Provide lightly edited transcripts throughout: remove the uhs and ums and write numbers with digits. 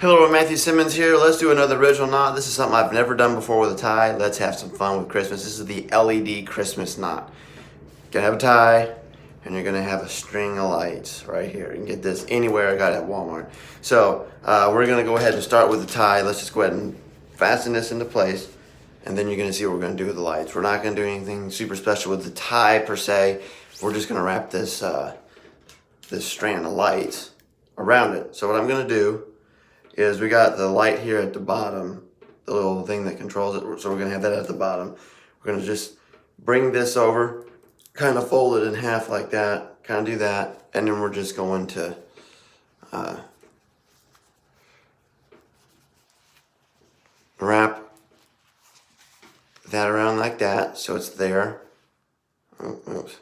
Hello, Matthew Simmons here. Let's do another original knot. This is something I've never done before with a tie. Let's have some fun with Christmas. This is the LED Christmas knot. You're gonna have a tie, and you're gonna have a string of lights right here. You can get this anywhere. I got it at Walmart. So we're gonna go ahead and start with the tie. Let's just go ahead and fasten this into place, and then you're gonna see what we're gonna do with the lights. We're not gonna do anything super special with the tie per se. We're just gonna wrap this this strand of lights around it. So what I'm gonna do is we got the light here at the bottom, the little thing that controls it. So we're gonna have that at the bottom. We're gonna just bring this over, kind of fold it in half like that, kind of do that, and then we're just going to wrap that around like that, so it's there. Oh, oops.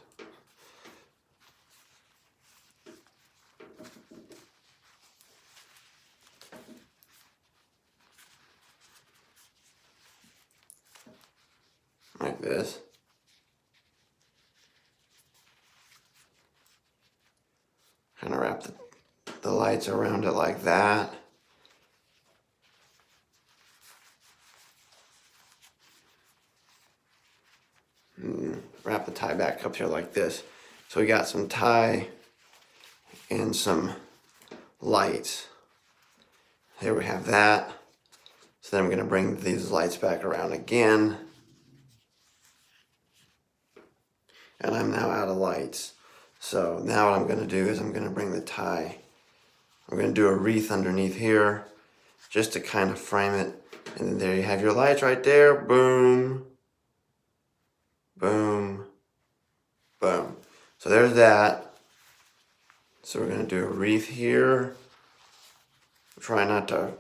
Like this. Kind of wrap the lights around it like that. And wrap the tie back up here like this. So we got some tie and some lights. There we have that. So then I'm going to bring these lights back around again. And I'm now out of lights. So now what I'm going to do is I'm going to bring the tie. I'm going to do a wreath underneath here just to kind of frame it. And then there you have your lights right there. Boom. Boom. Boom. So there's that. So we're going to do a wreath here. Try not to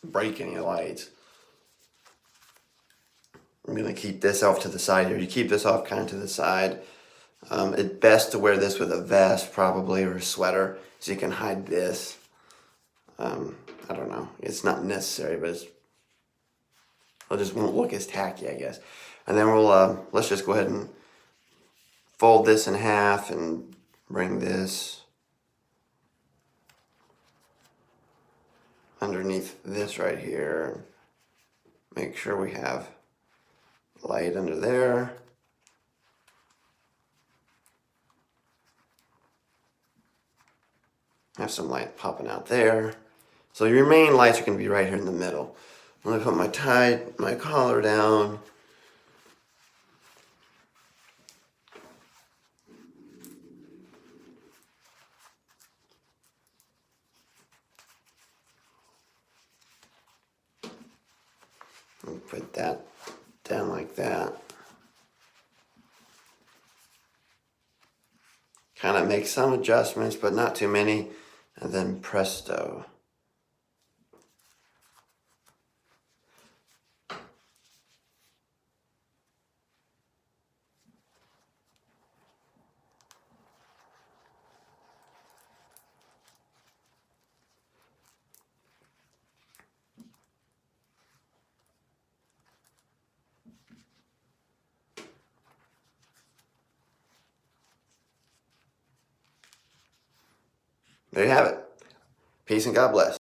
break any lights. I'm going to keep this off to the side here. You keep this off kind of to the side. It's best to wear this with a vest probably or a sweater so you can hide this. I don't know. It's not necessary, but it just won't look as tacky, I guess. And then we'll, let's just go ahead and fold this in half and bring this underneath this right here. Make sure we have light under there. Have some light popping out there. So your main lights are going to be right here in the middle. I'm going to put my collar down. And put that down like that. Kind of make some adjustments, but not too many. And then presto. There you have it. Peace and God bless.